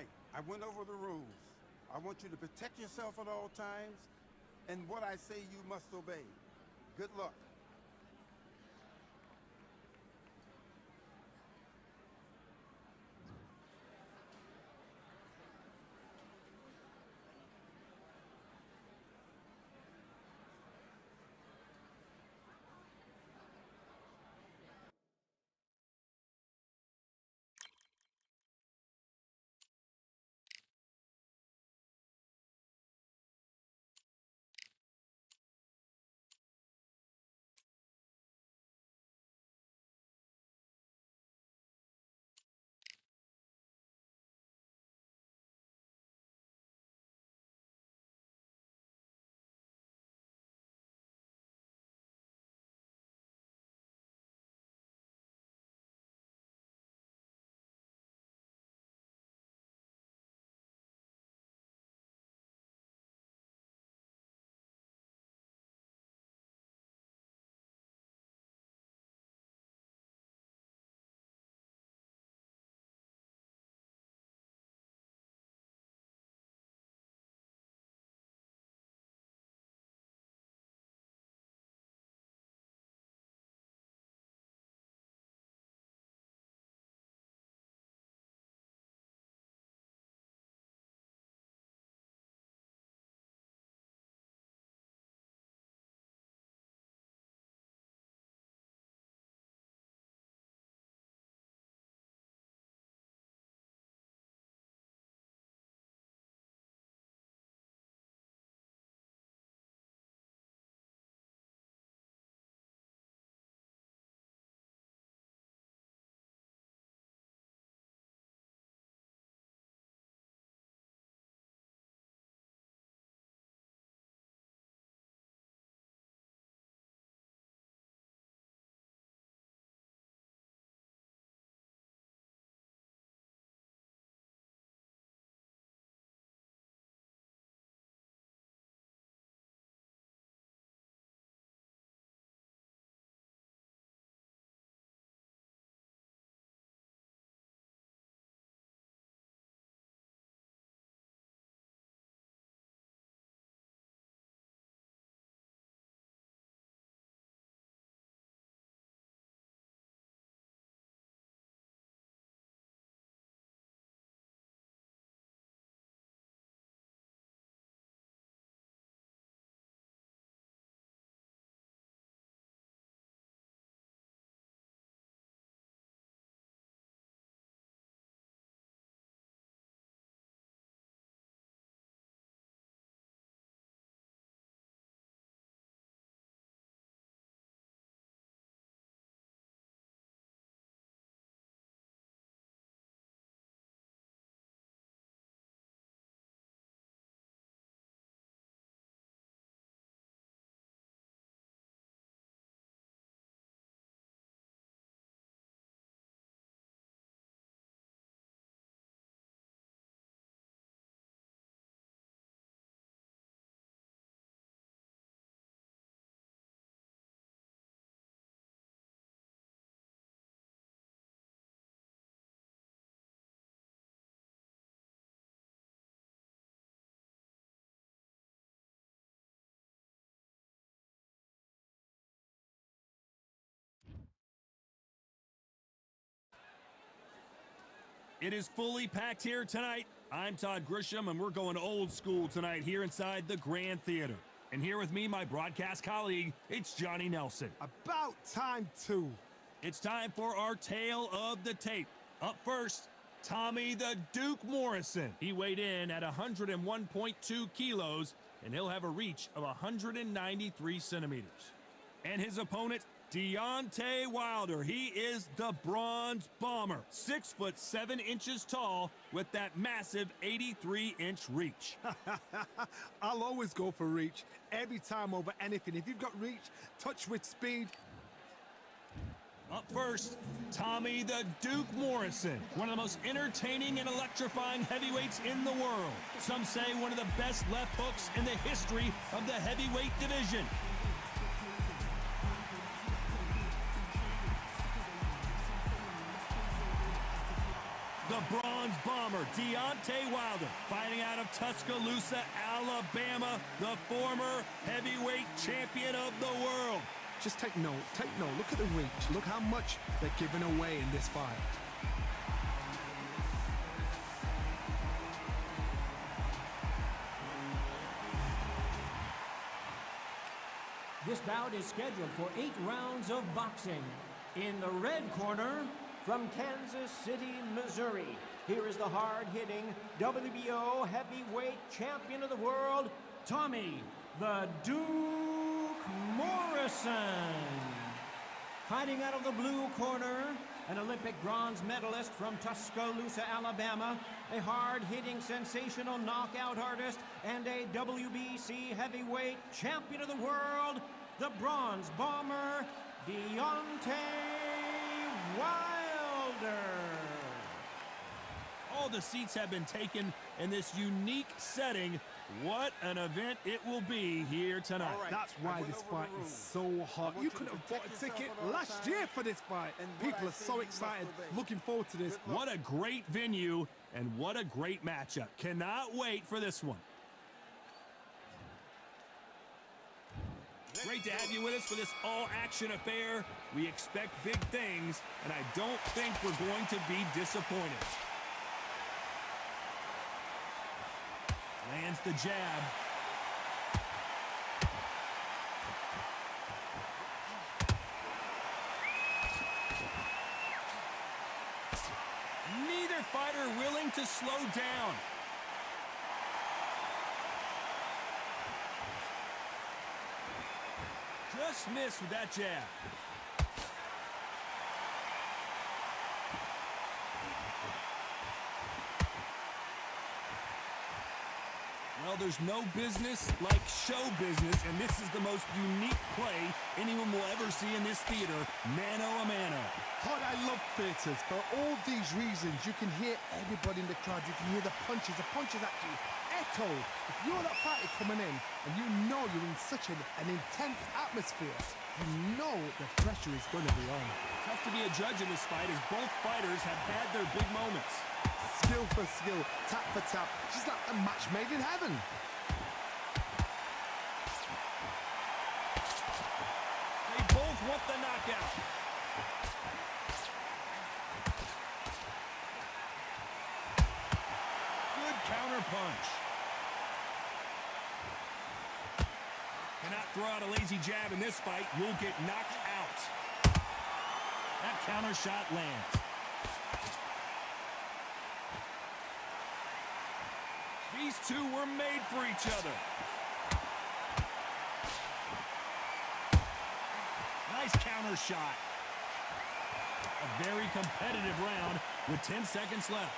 right. I went over the rules. I want you to protect yourself at all times, and what I say you must obey. Good luck. It is fully packed here tonight. I'm Todd Grisham, and we're going old school tonight here inside the Grand Theater. And here with me, my broadcast colleague, it's Johnny Nelson. About time, too. It's time for our tale of the tape. Up first, Tommy the Duke Morrison. He weighed in at 101.2 kilos, and he'll have a reach of 193 centimeters. And his opponent, Deontay Wilder. He is the Bronze Bomber, 6'7" tall with that massive 83-inch reach. I'll always go for reach, every time over anything. If you've got reach, touch with speed. Up first, Tommy the Duke Morrison, one of the most entertaining and electrifying heavyweights in the world. Some say one of the best left hooks in the history of the heavyweight division. The Bronze Bomber former Deontay Wilder, fighting out of Tuscaloosa, Alabama, the former heavyweight champion of the world. Just take note. Look at the reach. Look how much they're giving away in this fight. This bout is scheduled for 8 rounds of boxing. In the red corner, from Kansas City, Missouri, here is the hard-hitting WBO heavyweight champion of the world, Tommy the Duke Morrison. Fighting out of the blue corner, an Olympic bronze medalist from Tuscaloosa, Alabama, a hard-hitting sensational knockout artist, and a WBC heavyweight champion of the world, the bronze bomber, Deontay Wilder. All the seats have been taken in this unique setting. What an event it will be here tonight. All right. That's why this fight is so hot. You could have bought a ticket last year for this fight. People are so excited, looking forward to this. What a great venue and what a great matchup. Cannot wait for this one. Great to have you with us for this all-action affair. We expect big things, and I don't think we're going to be disappointed. Lands the jab. Neither fighter willing to slow down. Just missed with that jab. Well, there's no business like show business, and this is the most unique play anyone will ever see in this theater, mano a mano. Todd, I love theatres. For all these reasons, you can hear everybody in the crowd. You can hear the punches. The punches actually echo. If you're that fighter coming in and you know you're in such an intense atmosphere, you know the pressure is going to be on. Tough to be a judge in this fight as both fighters have had their big moments. Skill for skill, tap for tap. Just like a match made in heaven. They both want the knockout. Good counter punch. Cannot throw out a lazy jab in this fight. You'll get knocked out. That counter shot lands. These two were made for each other. Nice counter shot. A very competitive round with 10 seconds left.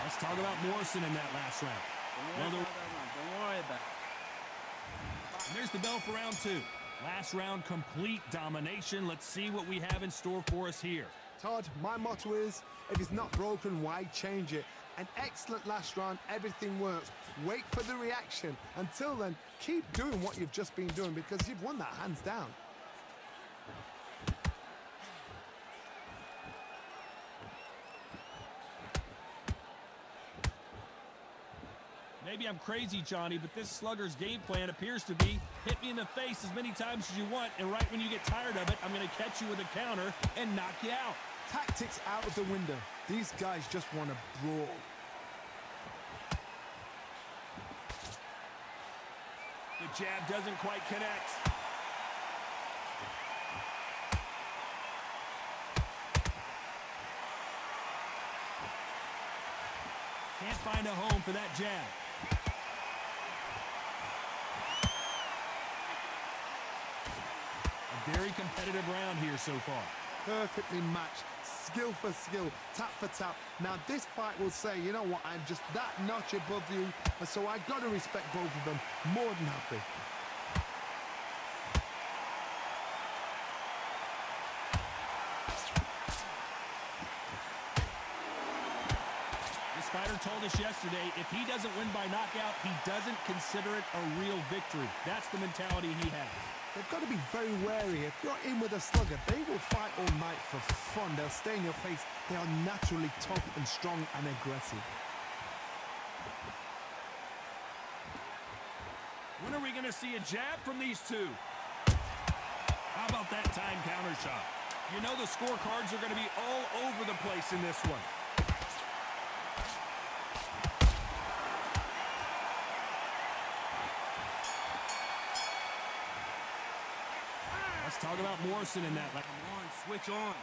Let's talk about Morrison in that last round. Don't worry about it. And there's the bell for round 2. Last round, complete domination. Let's see what we have in store for us here. Todd, my motto is, if it's not broken, why change it? An excellent last round, everything works. Wait for the reaction. Until then, keep doing what you've just been doing because you've won that hands down. Maybe I'm crazy, Johnny, but this slugger's game plan appears to be hit me in the face as many times as you want, and right when you get tired of it, I'm going to catch you with a counter and knock you out. Tactics out of the window. These guys just want to brawl. The jab doesn't quite connect. Can't find a home for that jab. A very competitive round here so far. Perfectly matched, skill for skill, tap for tap. Now this fight will say, you know what, I'm just that notch above you, and so I got to respect both of them. More than happy. This fighter trainer told us yesterday, if he doesn't win by knockout, he doesn't consider it a real victory. That's the mentality he has. They've got to be very wary. If you're in with a slugger, they will fight all night for fun. They'll stay in your face. They are naturally tough and strong and aggressive. When are we going to see a jab from these two? How about that time counter shot? You know the scorecards are going to be all over the place in this one. Let's talk about Morrison in that. Come on, switch on.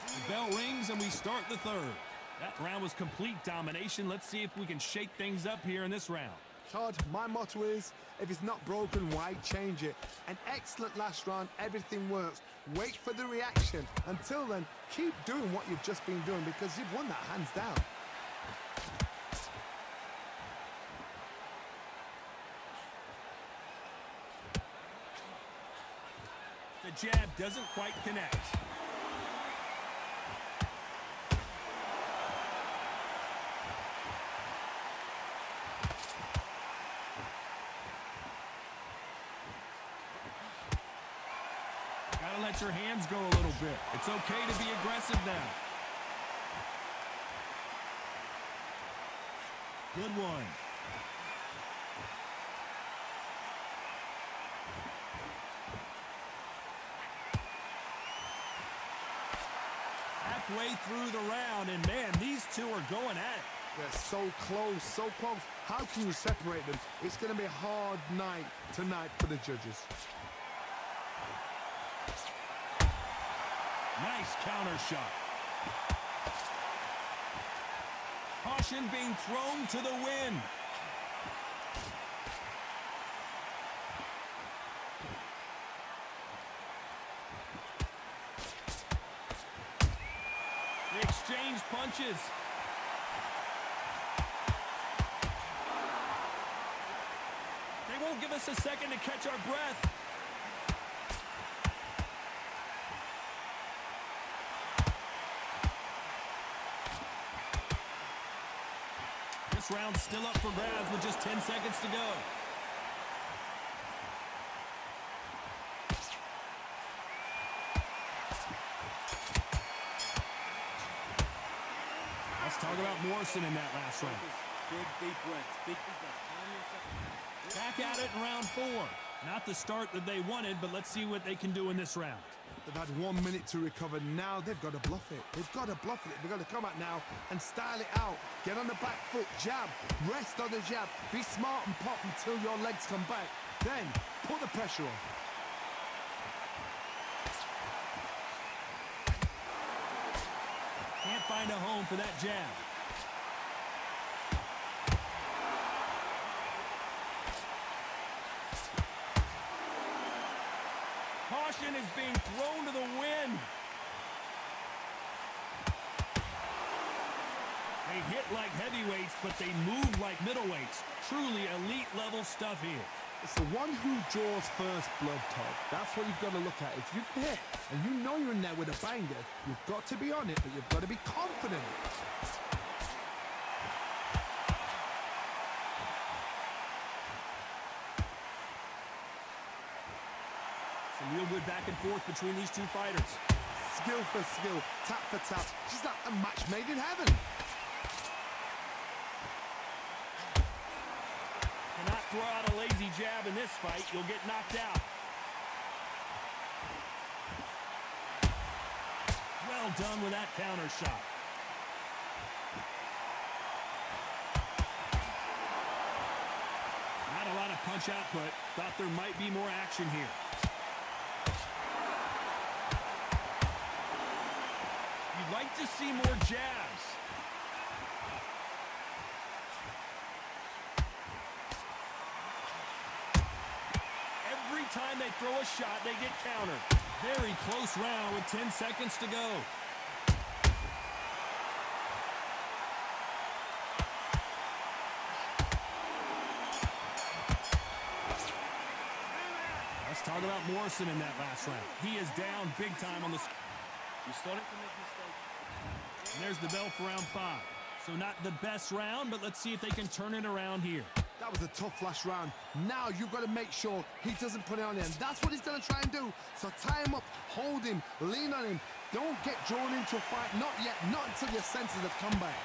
The bell rings and we start the third. That round was complete domination. Let's see if we can shake things up here in this round. Todd, my motto is, if it's not broken, why change it? An excellent last round, everything works. Wait for the reaction. Until then, keep doing what you've just been doing because you've won that hands down. The jab doesn't quite connect. Gotta let your hands go a little bit. It's okay to be aggressive now. Good one. Halfway through the round, and man, these two are going at it. They're so close, so close. How can you separate them? It's going to be a hard night tonight for the judges. Nice counter shot. Caution being thrown to the wind. They exchange punches. They won't give us a second to catch our breath. This round's still up for grabs with just 10 seconds to go. Let's talk about Morrison in that last round. Big deep breaths. Big deep breaths. Back at it in round 4. Not the start that they wanted, but let's see what they can do in this round. They've had 1 minute to recover. Now they've got to bluff it. They've got to bluff it. They've got to come out now and style it out. Get on the back foot, jab, rest on the jab. Be smart and pop until your legs come back. Then put the pressure on. Can't find a home for that jab. Caution is being thrown to the wind. They hit like heavyweights, but they move like middleweights. Truly elite level stuff here. It's the one who draws first blood, Todd. That's what you've got to look at. If you hit and you know you're in there with a banger, you've got to be on it, but you've got to be confident. Some real good back and forth between these two fighters. Skill for skill, tap for tap. Just like a match made in heaven. Cannot throw out a lazy jab in this fight. You'll get knocked out. Well done with that counter shot. Not a lot of punch output. Thought there might be more action here. You'd like to see more jabs. Every time they throw a shot, they get countered. Very close round with 10 seconds to go. Let's talk about Morrison in that last round. He is down big time on the... You're starting to make mistakes. And there's the bell for round 5. So not the best round, but let's see if they can turn it around here. That was a tough last round. Now you've got to make sure he doesn't put it on him. That's what he's going to try and do. So tie him up, hold him, lean on him. Don't get drawn into a fight. Not yet. Not until your senses have come back.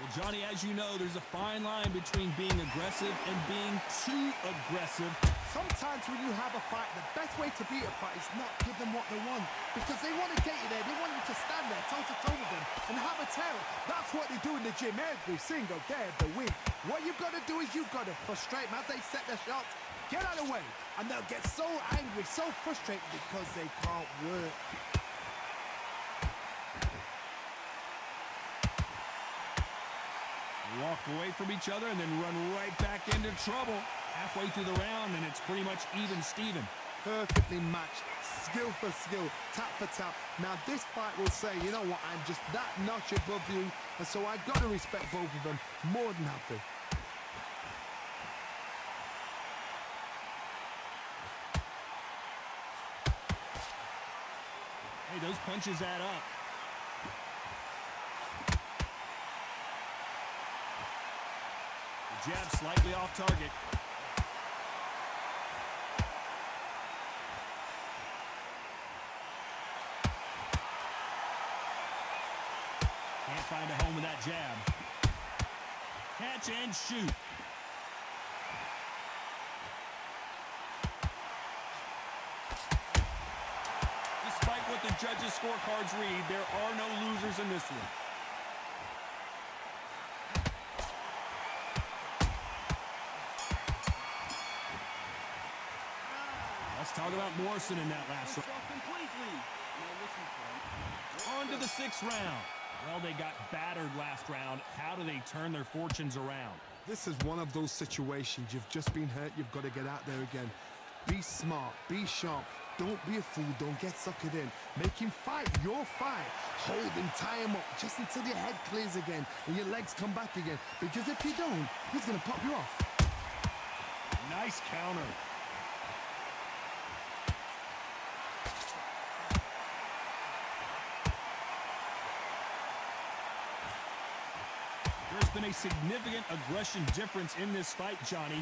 Well, Johnny, as you know, there's a fine line between being aggressive and being too aggressive. Sometimes when you have a fight, the best way to beat a fight is not give them what they want. Because they want to get you there. They want you to stand there toe-to-toe with them and have a terror. That's what they do in the gym every single day of the week. What you've got to do is you've got to frustrate them as they set their shots. Get out of the way. And they'll get so angry, so frustrated because they can't work. Walk away from each other and then run right back into trouble. Halfway through the round, and it's pretty much even Steven. Perfectly matched, skill for skill, tap for tap. Now this fight will say, you know what, I'm just that notch above you, and so I've got to respect both of them more than happy. Hey, those punches add up. The jab slightly off target. Can't find a home with that jab. Catch and shoot. Despite what the judges' scorecards read, there are no losers in this one. Let's talk about Morrison in that last round. On to the 6th round. Well, they got battered last round. How do they turn their fortunes around? This is one of those situations. You've just been hurt. You've got to get out there again. Be smart. Be sharp. Don't be a fool. Don't get suckered in. Make him fight your fight. Hold him, tie him up, just until your head clears again and your legs come back again. Because if you don't, he's going to pop you off. Nice counter. There's been a significant aggression difference in this fight, Johnny.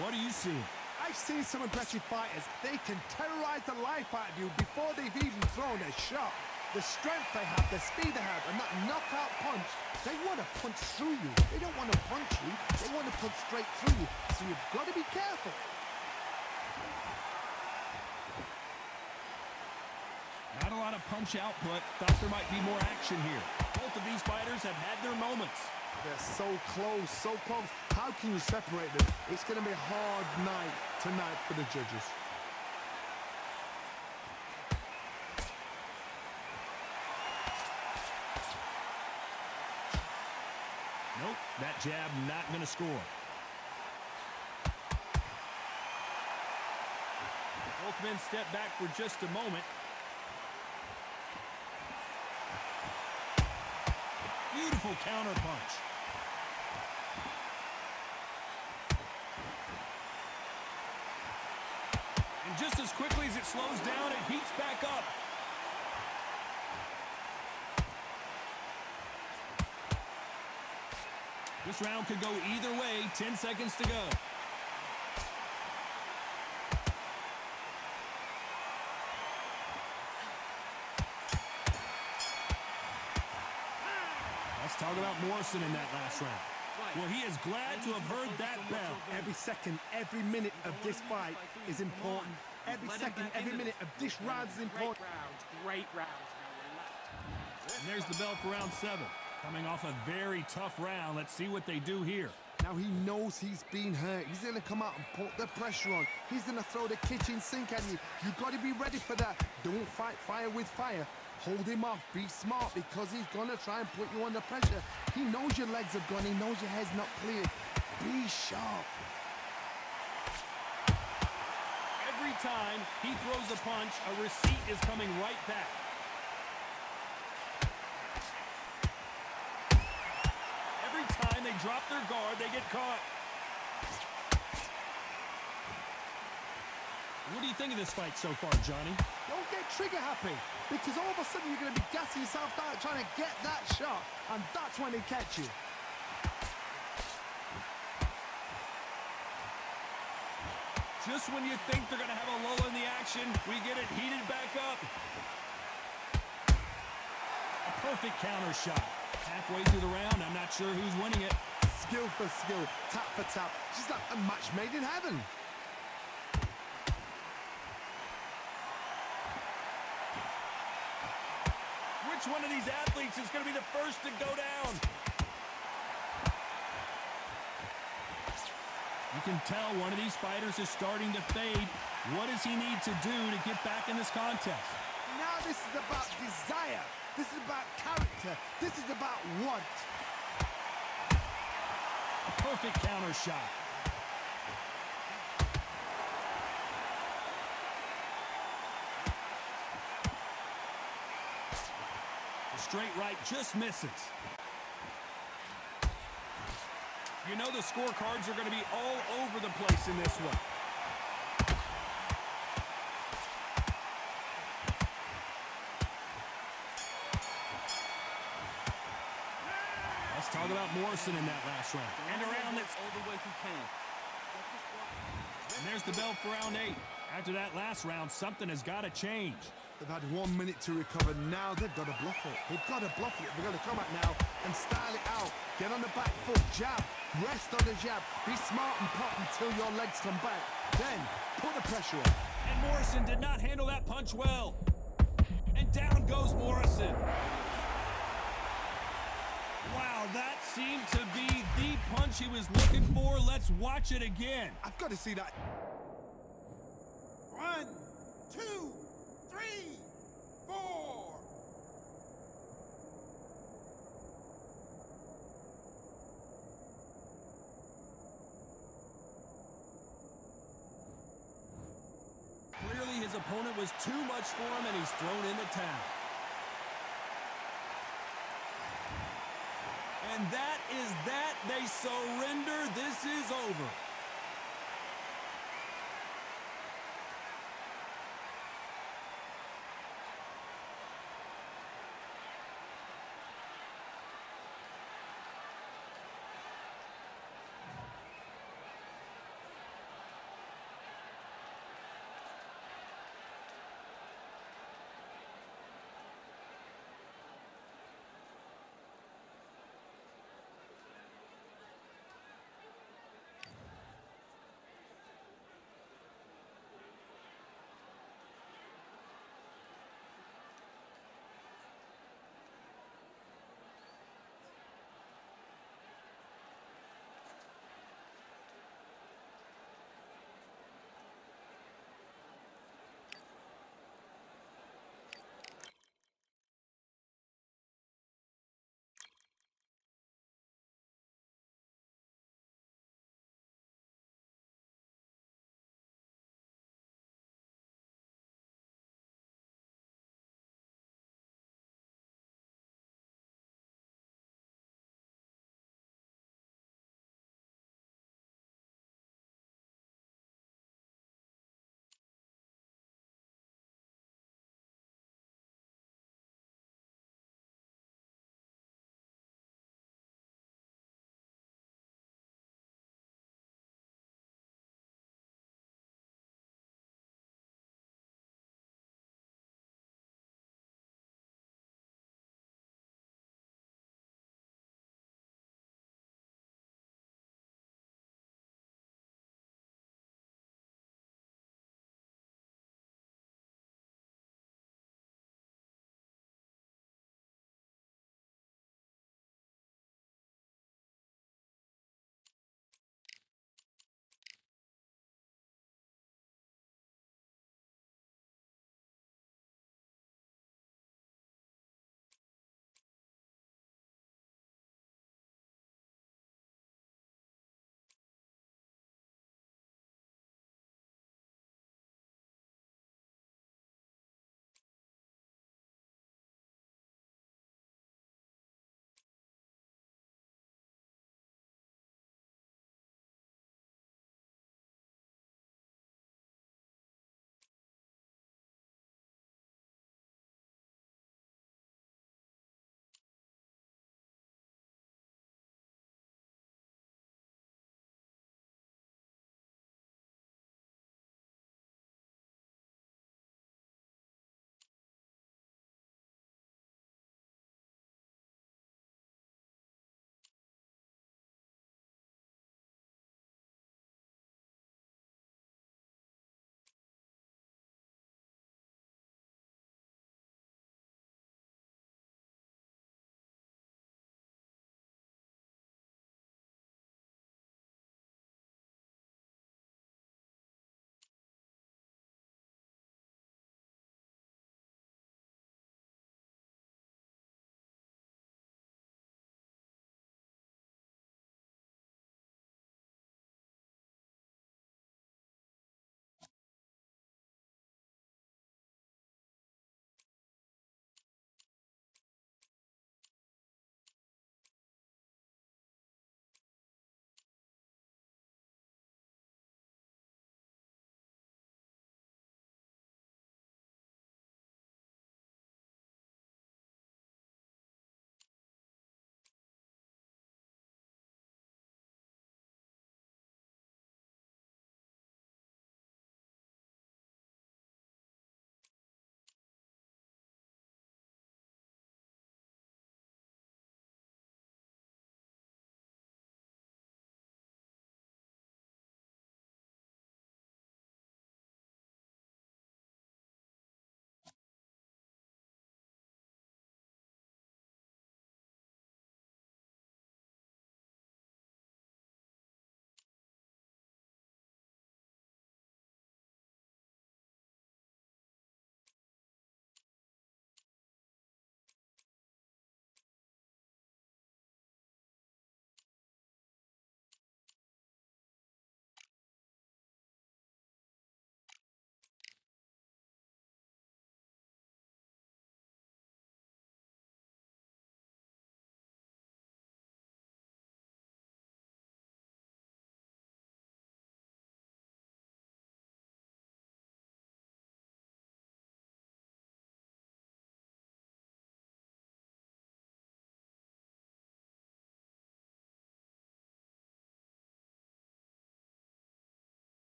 What are you seeing? I've seen some aggressive fighters. They can terrorize the life out of you before they've even thrown a shot. The strength they have, the speed they have, and that knockout punch, they want to punch through you. They don't want to punch you. They want to punch straight through you. So you've got to be careful. Not a lot of punch output. Thought there might be more action here. Both of these fighters have had their moments. They're so close, so close. How can you separate them? It's going to be a hard night tonight for the judges. Nope, that jab not going to score. Both men step back for just a moment. Beautiful counter punch. And just as quickly as it slows down, it heats back up. This round could go either way. 10 seconds to go. Let's talk about Morrison in that last round. Well, he is glad to have heard that bell. Every second, every minute of this fight is important. Every second, every minute of this round is important. Great round. And there's the bell for round 7. Coming off a very tough round. Let's see what they do here. Now he knows he's been hurt. He's going to come out and put the pressure on. He's going to throw the kitchen sink at you. You've got to be ready for that. Don't fight fire with fire. Hold him off. Be smart because he's going to try and put you under pressure. He knows your legs are gone. He knows your head's not clear. Be sharp. Every time he throws a punch, a receipt is coming right back. Every time they drop their guard, they get caught. What do you think of this fight so far, Johnny? Don't get trigger happy, because all of a sudden you're going to be gassing yourself out trying to get that shot, and that's when they catch you. Just when you think they're going to have a lull in the action, we get it heated back up. A perfect counter shot. Halfway through the round, I'm not sure who's winning it. Skill for skill, tap for tap, just like a match made in heaven. Which one of these athletes is going to be the first to go down? You can tell one of these fighters is starting to fade. What does he need to do to get back in this contest? Now this is about desire. This is about character. This is about want. A perfect counter shot. The straight right just misses. You know the scorecards are going to be all over the place in this one. Let's talk about Morrison in that last round. And a round that's all the way if you can. And there's the bell for round 8. After that last round, something has got to change. They've had 1 minute to recover. Now they've got to bluff it. They've got to bluff it. They've got to come out now and style it out. Get on the back foot, jab, rest on the jab. Be smart and pop until your legs come back. Then put the pressure on. And Morrison did not handle that punch well. And down goes Morrison. Wow, that seemed to be the punch he was looking for. Let's watch it again. I've got to see that. 1, 2, 3, 4. Clearly his opponent was too much for him and he's thrown in the towel. And that is that. They surrender. This is over.